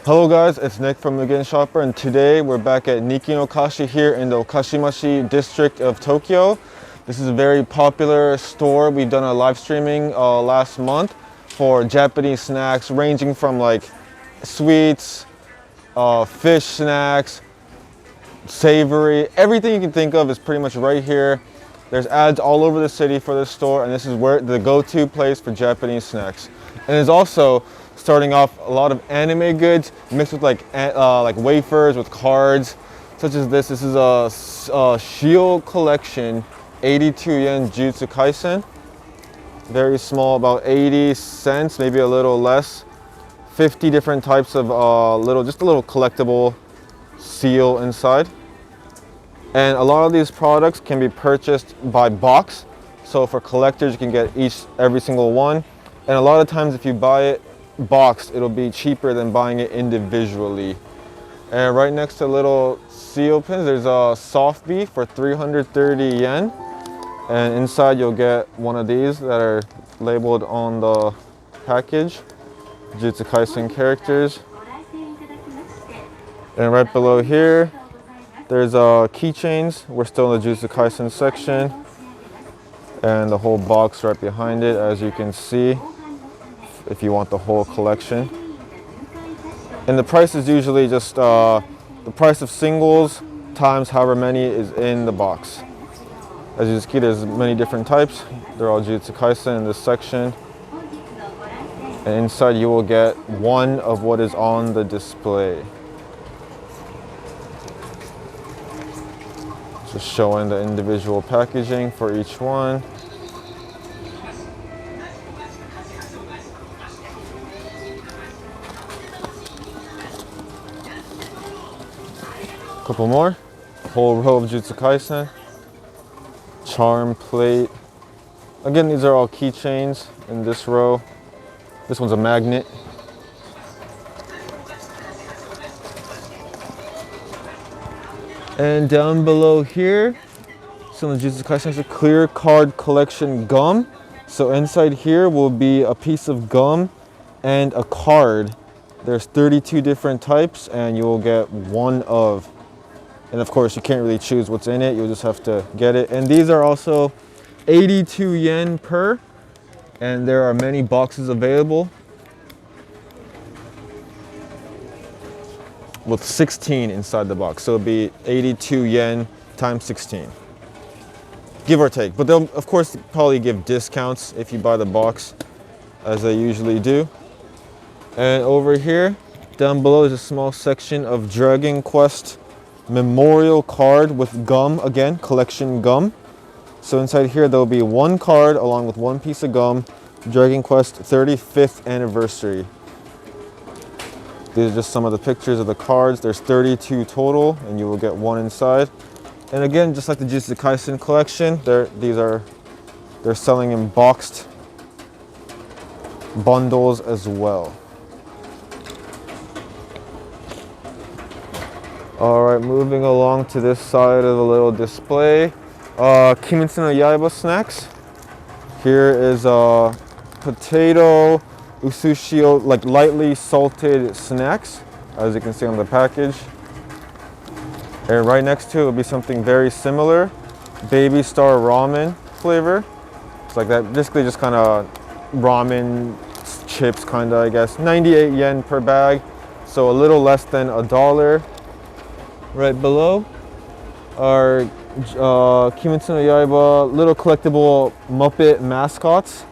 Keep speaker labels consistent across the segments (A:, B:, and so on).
A: Hello guys, it's Nick from Again Shopper, and today we're back at Niki no Kashi here in the Kashimashi district of Tokyo. This is a very popular store. We've done a live streaming last month for Japanese snacks ranging from like sweets, fish snacks, savory, everything you can think of is pretty much right here. There's ads all over the city for this store, and this is where the go-to place for Japanese snacks. And there's also starting off a lot of anime goods mixed with like wafers with cards, such as this. This is a Shield collection, 82 yen Jujutsu Kaisen. Very small, about 80 cents, maybe a little less. 50 different types of just a little collectible seal inside. And a lot of these products can be purchased by box. So for collectors, you can get every single one. And a lot of times if you buy it boxed, it'll be cheaper than buying it individually. And right next to little seal pins, there's a soft beef for 330 yen. And inside you'll get one of these that are labeled on the package, Jujutsu Kaisen characters. And right below here, there's keychains. We're still in the Jujutsu Kaisen section. And the whole box right behind it, as you can see, if you want the whole collection. And the price is usually just the price of singles times however many is in the box. As you can see, there's many different types. They're all Jujutsu Kaisen in this section. And inside you will get one of what is on the display. Just showing the individual packaging for each one. Couple more. Whole row of Jujutsu Kaisen. Charm plate. Again, these are all keychains in this row. This one's a magnet. And down below here, some of the Jujutsu Kaisen is a clear card collection gum. So inside here will be a piece of gum and a card. There's 32 different types, and you will get one of. And of course, you can't really choose what's in it. You'll just have to get it. And these are also 82 yen per. And there are many boxes available with 16 inside the box. So it'll be 82 yen times 16. Give or take. But they'll, of course, probably give discounts if you buy the box, as they usually do. And over here, down below, is a small section of Dragon Quest memorial card with gum, again, collection gum. So inside here there'll be one card along with one piece of gum, Dragon Quest 35th anniversary. These are just some of the pictures of the cards. There's 32 total, and you will get one inside. And again, just like the Jujutsu Kaisen collection, they're selling in boxed bundles as well. All right, moving along to this side of the little display. Kimetsu no Yaiba snacks. Here is potato usushio, like lightly salted snacks, as you can see on the package. And right next to it will be something very similar, Baby Star ramen flavor. It's like that, basically just kind of ramen chips, kind of, I guess. 98 yen per bag, so a little less than $1. Right below are Kimetsu no Yaiba little collectible Muppet mascots,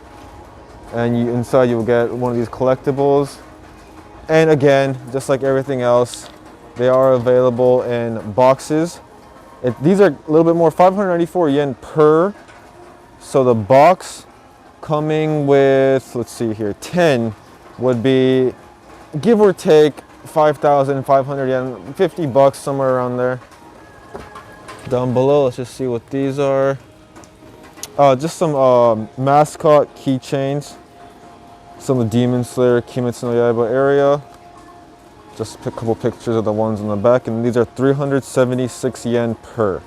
A: and inside you will get one of these collectibles. And again, just like everything else, they are available in boxes. These are a little bit more, 594 yen per. So the box coming with, let's see here, 10 would be, give or take, 5,500 yen, 50 bucks, somewhere around there. Down below, let's just see what these are. Just some Mascot Key Chains. Some of the Demon Slayer, Kimetsu no Yaiba area. Just a couple pictures of the ones on the back, and these are 376 yen per.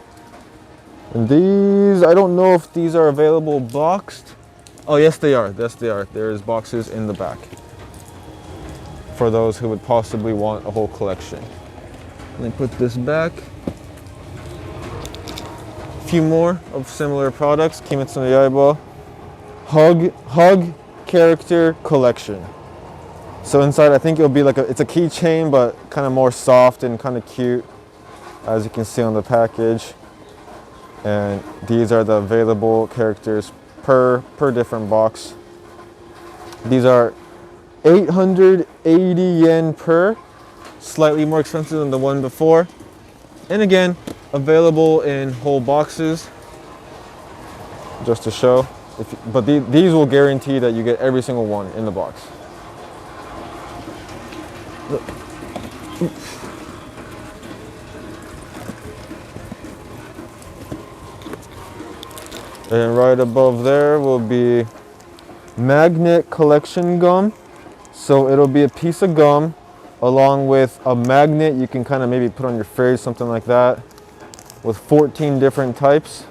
A: And these, I don't know if these are available boxed. Oh, yes they are, yes they are. There is boxes in the back. for those who would possibly want a whole collection. Let me put this back. A few more of similar products. Kimetsu no Yaiba Hug Character Collection. So inside, I think it'll be like it's a keychain, but kind of more soft and kind of cute, as you can see on the package. And these are the available characters per different box. These are 880 yen per, slightly more expensive than the one before. And again, available in whole boxes, just to show. But these will guarantee that you get every single one in the box. And right above there will be magnet collection gum. So it'll be a piece of gum along with a magnet you can kind of maybe put on your fridge, something like that, with 14 different types.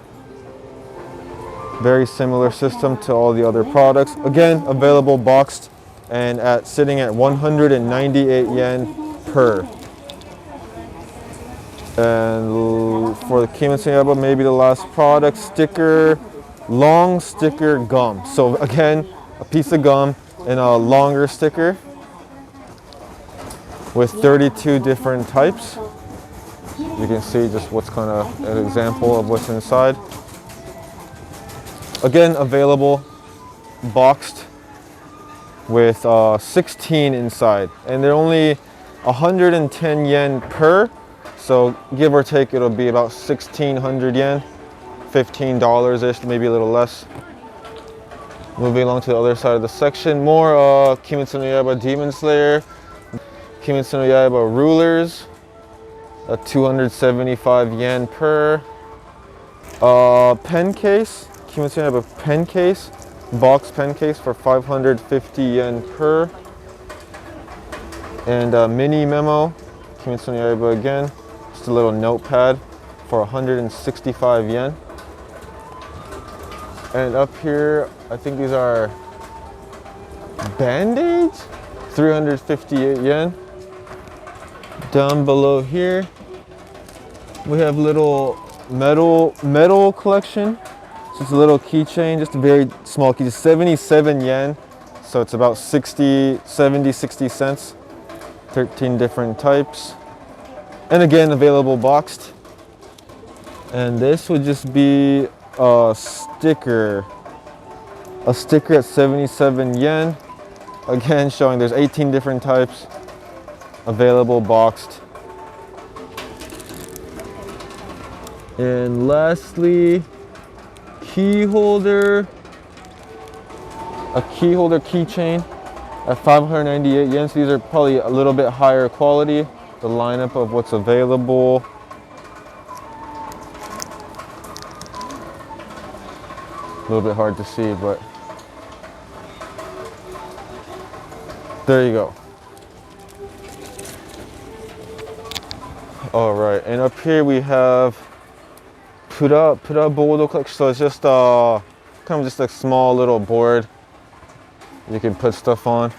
A: Very similar system to all the other products. Again, available boxed and sitting at 198 yen per. And for the Kimetsu no Yaiba, maybe the last product, long sticker gum. So again, a piece of gum and a longer sticker with 32 different types. You can see just what's kind of an example of what's inside. Again, available boxed with 16 inside, and they're only 110 yen per. So give or take, it'll be about 1,600 yen, $15-ish, maybe a little less. Moving along to the other side of the section, more Kimetsu no Yaiba Demon Slayer, Kimetsu no Yaiba rulers, 275 yen per. Pen case, Kimetsu no Yaiba pen case, box pen case for 550 yen per. And mini memo, Kimetsu no Yaiba again, just a little notepad for 165 yen. And up here, I think these are band-aids, 358 yen. Down below here, we have little metal collection. So it's a little keychain, just a very small key, 77 yen. So it's about 60 cents. 13 different types. And again, available boxed. And this would just be a sticker at 77 yen. Again, showing there's 18 different types, available boxed. And lastly, a key holder keychain at 598 yen. So these are probably a little bit higher quality. The lineup of what's available. A little bit hard to see, but there you go. All right, and up here we have Pura board collection. So it's just kind of just a small little board you can put stuff on.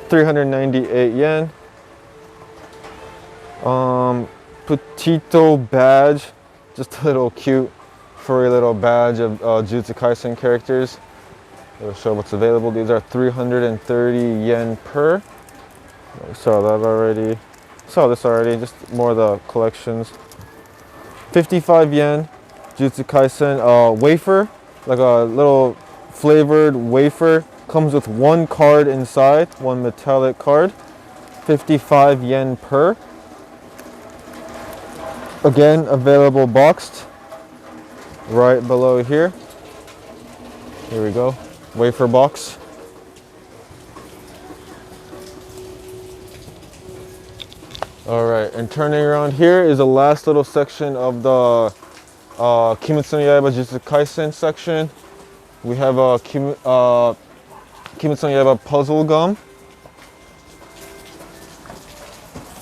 A: 398 yen. Petito badge, just a little cute furry little badge of Jujutsu Kaisen characters. It'll show what's available. These are 330 yen per. We saw that already. Saw this already, just more of the collections. 55 yen, Jujutsu Kaisen wafer, like a little flavored wafer. Comes with one card inside, one metallic card. 55 yen per. Again, available boxed. Right below here. Here we go, wafer box. All right, and turning around here is the last little section of the Kimetsu no Yaiba Jujutsu Kaisen section. We have a Kimetsu no Yaiba puzzle gum.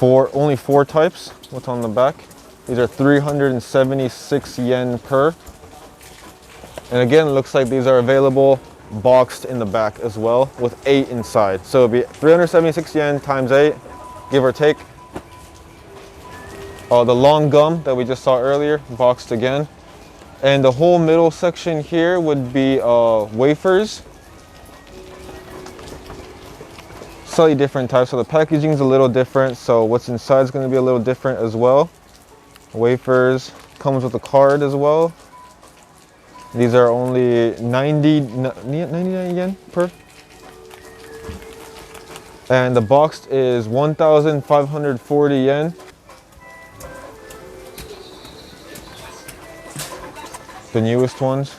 A: Only four types. What's on the back? These are 376 yen per. And again, it looks like these are available boxed in the back as well with 8 inside. So it'll be 376 yen times 8, give or take. The long gum that we just saw earlier, boxed again. And the whole middle section here would be wafers. Slightly different types, so the packaging is a little different, so what's inside is going to be a little different as well. Wafers, comes with a card as well. These are only 99 yen per. And the boxed is 1,540 yen. The newest ones.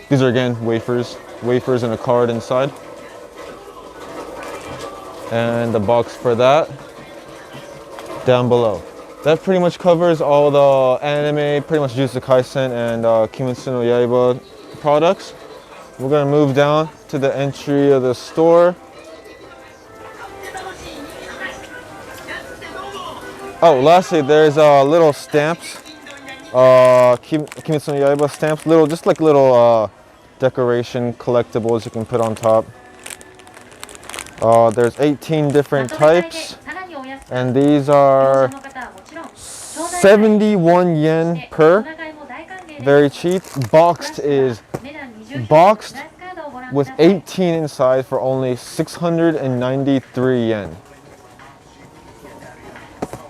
A: These are again wafers and a card inside. And the box for that down below. That pretty much covers all the anime, pretty much Jujutsu Kaisen and Kimetsu no Yaiba products. We're gonna move down to the entry of the store. Oh, lastly, there's little stamps. Kimetsu no Yaiba stamps, just like little decoration collectibles you can put on top. There's 18 different types, and these are 71 yen per. Very cheap. Boxed with 18 inside for only 693 yen.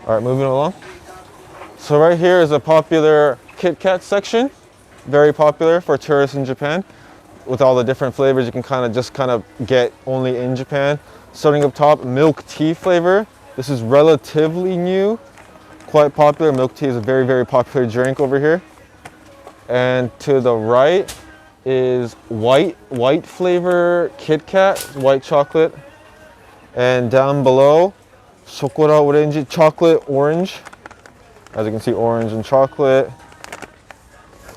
A: All right, moving along. So right here is a popular Kit Kat section, very popular for tourists in Japan. With all the different flavors you can kind of get only in Japan. Starting up top, milk tea flavor. This is relatively new, quite popular. Milk tea is a very, very popular drink over here. And to the right is white flavor Kit Kat, white chocolate. And down below, Shokora Orange, chocolate orange. As you can see, orange and chocolate.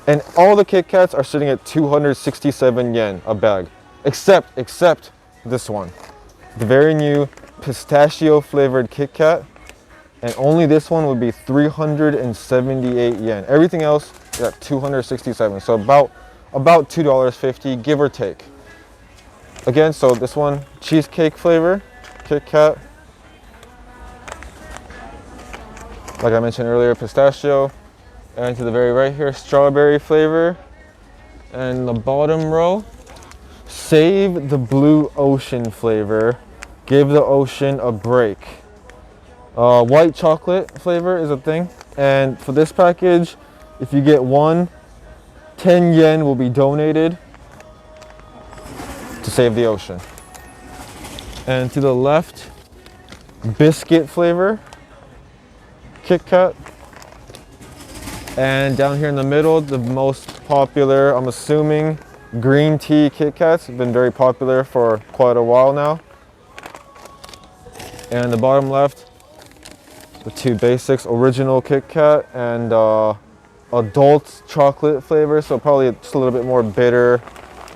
A: And all the Kit Kats are sitting at 267 yen a bag, except this one. The very new pistachio flavored Kit Kat. And only this one would be 378 yen. Everything else is at 267, so about $2.50, give or take. Again, so this one, cheesecake flavor, Kit Kat. Like I mentioned earlier, pistachio. And to the very right here, strawberry flavor. And the bottom row, save the blue ocean flavor. Give the ocean a break. White chocolate flavor is a thing. And for this package, if you get one, 10 yen will be donated to save the ocean. And to the left, biscuit flavor, Kit Kat. And down here in the middle, the most popular, I'm assuming, green tea Kit Kats have been very popular for quite a while now. And the bottom left, the two basics, original Kit Kat and adult chocolate flavor, so probably just a little bit more bitter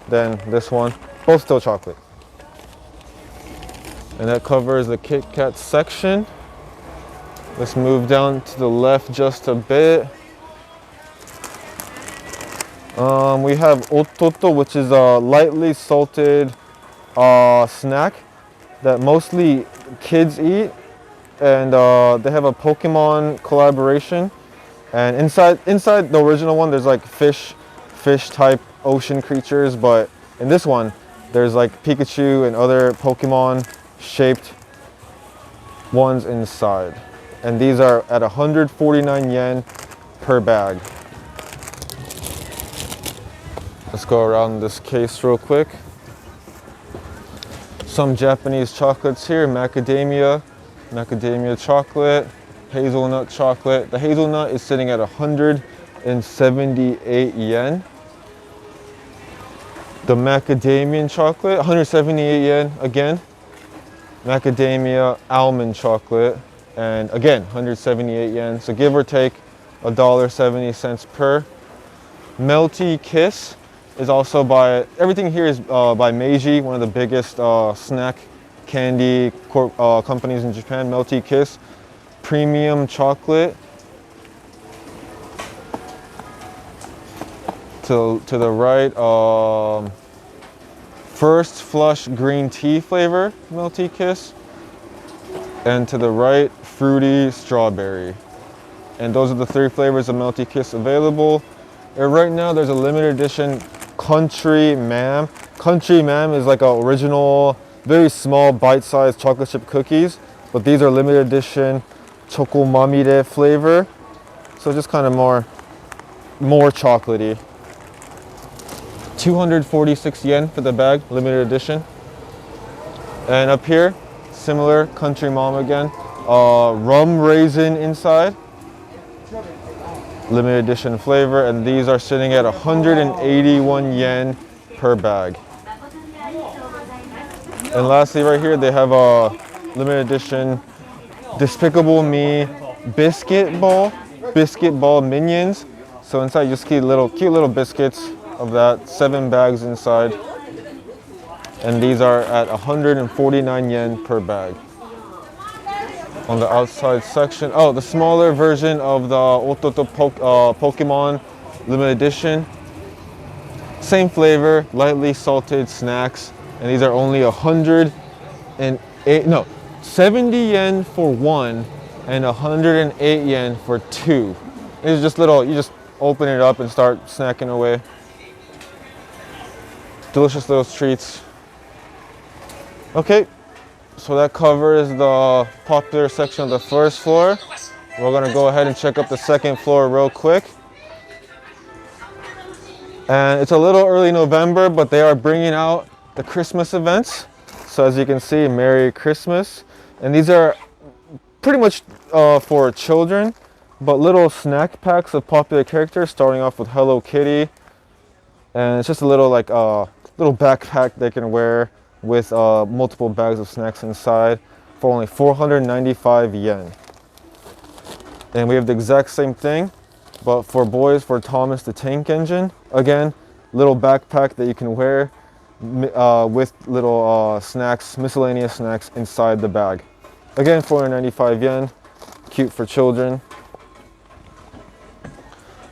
A: than this one. Both still chocolate. And that covers the Kit Kat section. Let's move down to the left just a bit. We have ototo, which is a lightly salted snack that mostly kids eat, and they have a Pokemon collaboration. And inside the original one, there's like fish type ocean creatures, but in this one, there's like Pikachu and other Pokemon shaped ones inside. And these are at 149 yen per bag. Let's go around this case real quick. Some Japanese chocolates here, macadamia chocolate, hazelnut chocolate. The hazelnut is sitting at 178 yen. The macadamian chocolate, 178 yen again. Macadamia almond chocolate, and again, 178 yen. So give or take $1.70 per. Melty Kiss is also everything here is by Meiji, one of the biggest snack candy companies in Japan. Melty Kiss, premium chocolate. To the right, First Flush green tea flavor Melty Kiss, and to the right, fruity strawberry. And those are the 3 flavors of Melty Kiss available. And right now there's a limited edition Country Ma'am. Country Ma'am is like an original, very small bite-sized chocolate chip cookies, but these are limited edition Choco Mamire flavor. So just kind of more chocolatey. 246 yen for the bag, limited edition. And up here, similar Country Mom again. Rum raisin inside. Limited edition flavor, and these are sitting at 181 yen per bag. And lastly right here, they have a limited edition Despicable Me biscuit ball minions. So inside you just get cute little biscuits of that, 7 bags inside. And these are at 149 yen per bag. On the outside section, oh, the smaller version of the Ototo Pokemon limited edition. Same flavor, lightly salted snacks, and these are only 70 yen for 1 and 108 yen for 2. It's just little, you just open it up and start snacking away. Delicious little treats. Okay. So that covers the popular section of the first floor. We're gonna go ahead and check up the second floor real quick. And it's a little early November, but they are bringing out the Christmas events. So as you can see, Merry Christmas. And these are pretty much for children, but little snack packs of popular characters, starting off with Hello Kitty. And it's just a little little backpack they can wear with multiple bags of snacks inside for only 495 yen. And we have the exact same thing, but for boys, for Thomas the Tank Engine. Again, little backpack that you can wear with little snacks, miscellaneous snacks inside the bag. Again, 495 yen, cute for children.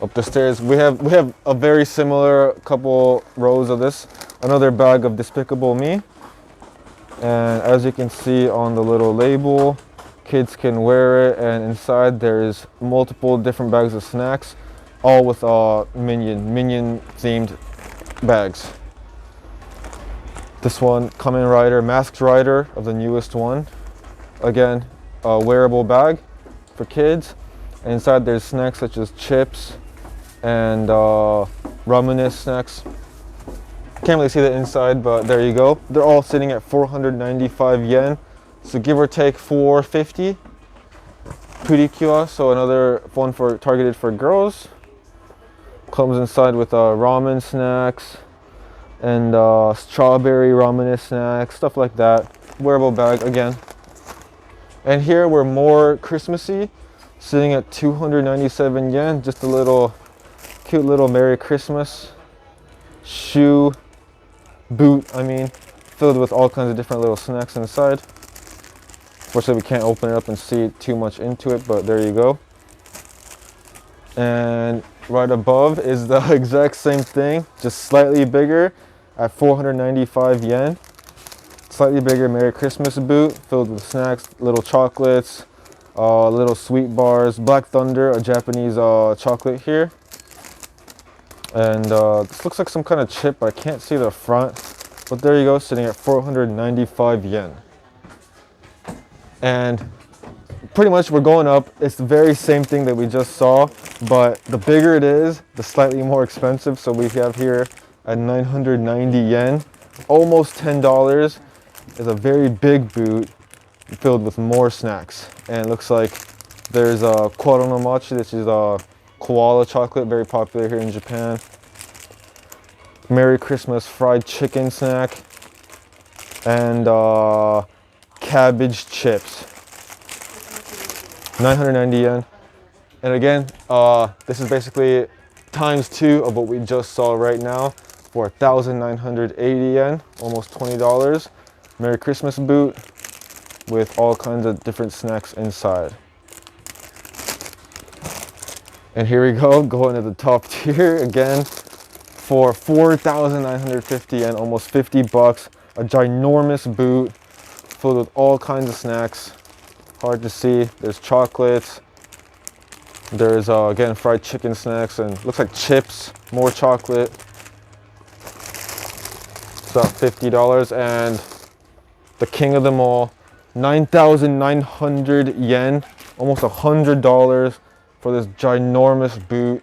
A: Up the stairs, we have a very similar couple rows of this. Another bag of Despicable Me. And as you can see on the little label, kids can wear it, and inside there is multiple different bags of snacks, all with minion themed bags. This one, Kamen Rider, Masked Rider of the newest one. Again, a wearable bag for kids. And inside there's snacks such as chips and ramen snacks. Can't really see the inside, but there you go. They're all sitting at 495 yen. So give or take 450. Purikyo, so another one targeted for girls. Comes inside with ramen snacks and strawberry ramen snacks, stuff like that. Wearable bag again. And here we're more Christmassy, sitting at 297 yen. Just a little cute little Merry Christmas boot, filled with all kinds of different little snacks inside. Unfortunately, we can't open it up and see too much into it, but there you go. And right above is the exact same thing, just slightly bigger at 495 yen. Slightly bigger Merry Christmas boot filled with snacks, little chocolates, little sweet bars, Black Thunder, a Japanese chocolate here. And this looks like some kind of chip, but I can't see the front. But there you go, sitting at 495 yen. And pretty much we're going up. It's the very same thing that we just saw, but the bigger it is, the slightly more expensive. So we have here at 990 yen, almost $10. Is a very big boot filled with more snacks. And it looks like there's a Koronomachi, this is a koala chocolate, very popular here in Japan. Merry Christmas fried chicken snack and cabbage chips. 990 yen. And again, this is basically ×2 of what we just saw right now for 1,980 yen, almost $20. Merry Christmas boot with all kinds of different snacks inside. And here we go, going to the top tier again. for 4,950 yen, almost 50 bucks. A ginormous boot filled with all kinds of snacks. Hard to see. There's chocolates. There's again fried chicken snacks and looks like chips, more chocolate. It's about $50. And the king of them all, 9,900 yen, almost $100 for this ginormous boot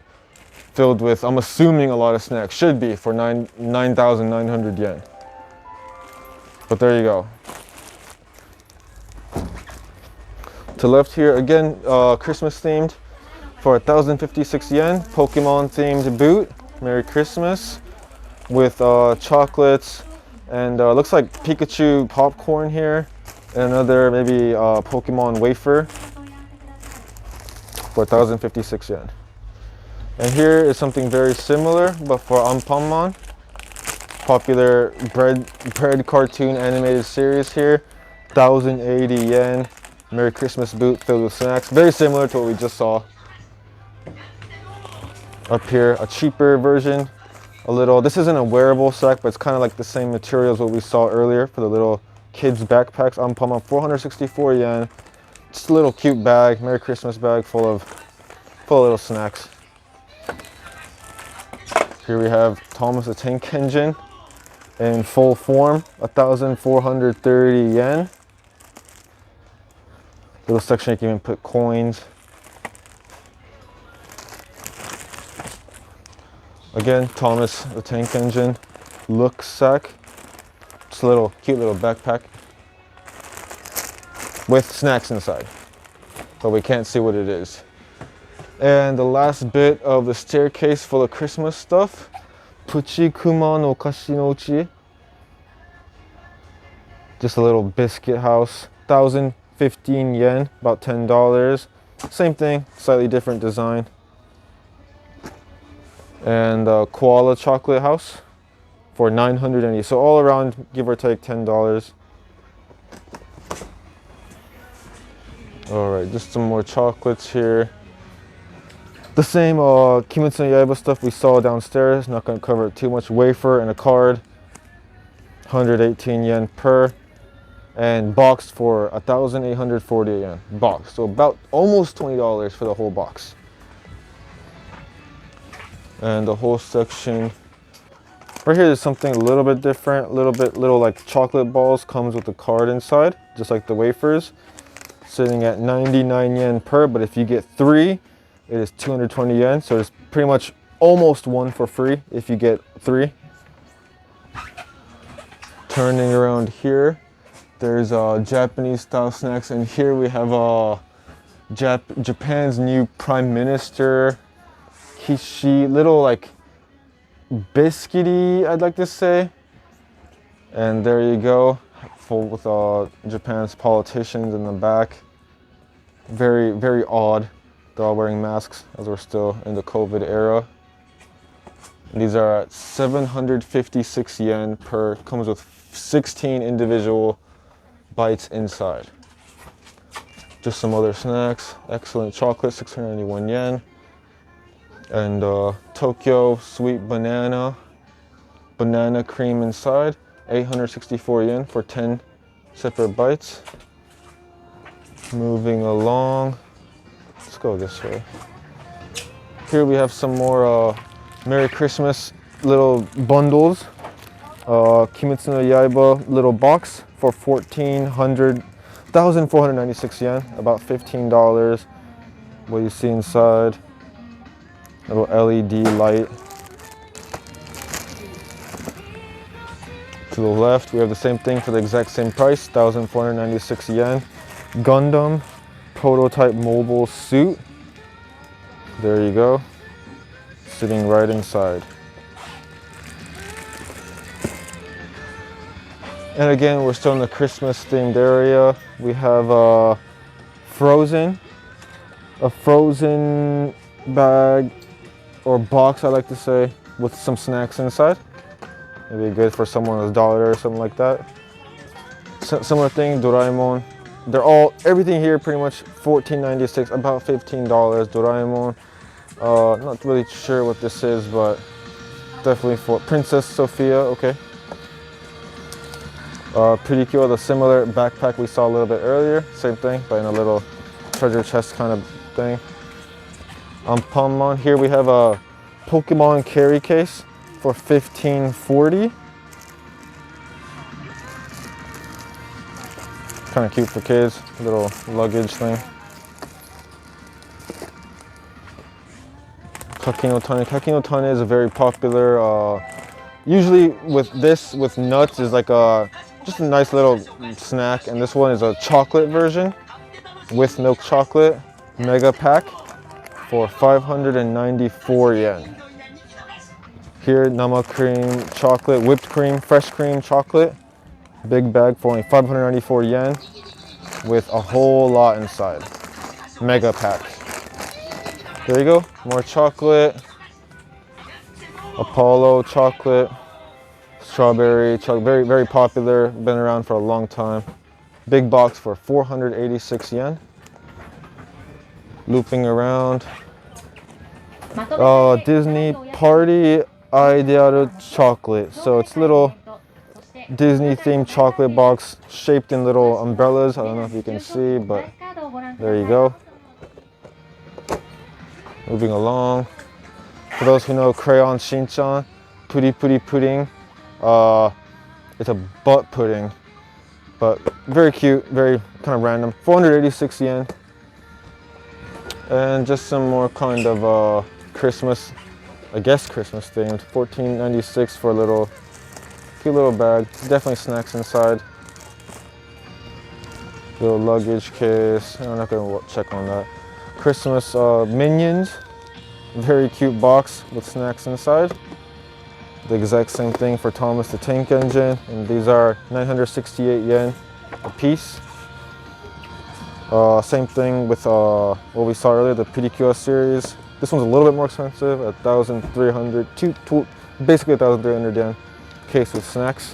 A: filled with, I'm assuming, a lot of snacks. Should be for 9,900 yen. But there you go. To left here, again, Christmas themed for 1,056 yen, Pokemon themed boot. Merry Christmas. With chocolates and looks like Pikachu popcorn here. And another maybe Pokemon wafer for 1,056 yen. And here is something very similar, but for Anpanman. Popular bread cartoon animated series here. 1,080 yen. Merry Christmas boot filled with snacks. Very similar to what we just saw. Up here, a cheaper version. This isn't a wearable sack, but it's kind of like the same material as what we saw earlier for the little kids backpacks. Anpanman, 464 yen. Just a little cute bag, Merry Christmas bag full of little snacks. Here we have Thomas the Tank Engine in full form, 1,430 yen. Little section you can even put coins. Again, Thomas the Tank Engine look sack. Just a little cute little backpack with snacks inside, but we can't see what it is. And the last bit of the staircase full of Christmas stuff. Puchi Kuma no Kashi no Uchi. Just a little biscuit house. 1,015 yen, about $10. Same thing, slightly different design. And koala chocolate house for 980. So all around, give or take $10. All right, just some more chocolates here. The same Kimetsu no Yaiba stuff we saw downstairs. Not going to cover it too much. Wafer and a card, 118 yen per, and boxed for 1,840 yen. Box, so about almost $20 for the whole box. And the whole section right here is something a little bit different. Little like chocolate balls, comes with a card inside, just like the wafers. Sitting at 99 yen per, but if you get 3, it is 220 yen. So it's pretty much almost 1 for free if you get 3. Turning around here, there's Japanese style snacks, and here we have Japan's new Prime Minister, Kashi, little like biscuity, I'd like to say. And there you go, full with Japan's politicians in the back. Very, very odd. They're all wearing masks as we're still in the COVID era. And these are at 756 yen per. Comes with 16 individual bites inside. Just some other snacks. Excellent chocolate, 691 yen. And Tokyo sweet banana cream inside, 864 yen for 10 separate bites. Moving along, let's go this way. Here we have some more Merry Christmas little bundles. Kimetsu no Yaiba little box for 1,496 yen, about $15. What you see inside, little LED light. To the left, we have the same thing for the exact same price, 1,496 yen. Gundam prototype mobile suit. There you go, sitting right inside. And again, we're still in the Christmas themed area. We have a frozen bag or box, I like to say, with some snacks inside. Maybe good for someone with a dollar or something like that. Similar thing, Doraemon. Everything here pretty much $14.96, about $15. Doraemon. Not really sure what this is, but definitely for Princess Sophia. Okay. Pretty cool. The similar backpack we saw a little bit earlier. Same thing, but in a little treasure chest kind of thing. On Palmon here we have a Pokemon carry case for $15.40. Kind of cute for kids. Little luggage thing. Kakinotane. Kakinotane is a very popular. Usually with this, with nuts, is like just a nice little snack, and this one is a chocolate version with milk chocolate mega pack for 594 yen. Here, Nama cream chocolate, whipped cream, fresh cream chocolate, big bag for only 594 yen with a whole lot inside. Mega pack. There you go, more chocolate. Apollo chocolate, strawberry chocolate, very, very popular, been around for a long time. Big box for 486 yen. Looping around. Disney Party Ideal Chocolate. So it's little Disney themed chocolate box shaped in little umbrellas. I don't know if you can see, but there you go. Moving along. For those who know Crayon Shinchan, Puri Puri Pudding. It's a butt pudding, but very cute, very kind of random. 486 yen. And just some more kind of Christmas, I guess Christmas themed. 14.96 for a little, cute little bag. Definitely snacks inside. Little luggage case. I'm not gonna check on that. Christmas Minions. Very cute box with snacks inside. The exact same thing for Thomas the Tank Engine, and these are 968 yen a piece. Same thing with what we saw earlier, the Pedicure series. This one's a little bit more expensive, 1,300, basically 1,300 yen case with snacks.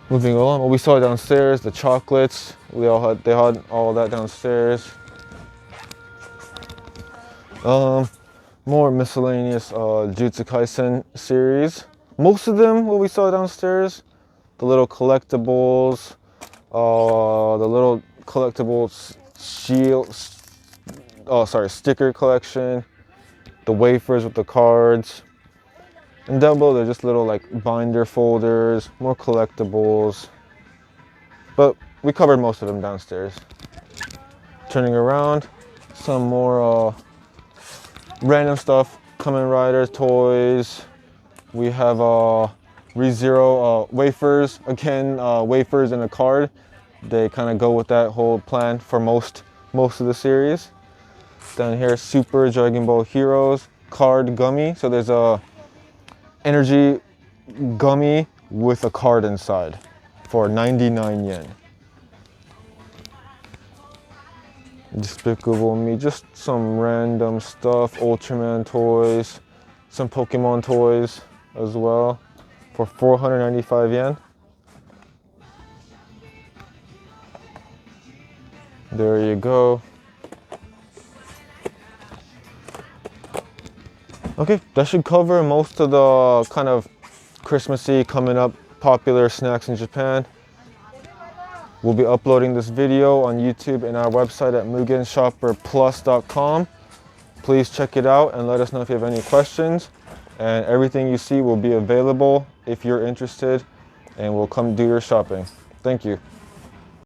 A: Moving along, what we saw downstairs, the chocolates. They had all that downstairs. More miscellaneous Jujutsu Kaisen series. Most of them, what we saw downstairs, the little collectibles, the little collectibles sticker collection, the wafers with the cards, and down below they're just little like binder folders, more collectibles. But we covered most of them downstairs. Turning around, some more random stuff, Kamen Rider toys. We have ReZero wafers. Again, wafers and a card. They kind of go with that whole plan for most of the series. Down here, Super Dragon Ball Heroes card gummy. So there's a energy gummy with a card inside for 99 yen. Despicable Me, just some random stuff, Ultraman toys, some Pokemon toys as well for 495 yen. There you go. Okay, that should cover most of the kind of Christmassy coming up popular snacks in Japan. We'll be uploading this video on YouTube and our website at mugenshopperplus.com. Please check it out and let us know if you have any questions. And everything you see will be available if you're interested, and we'll come do your shopping. Thank you.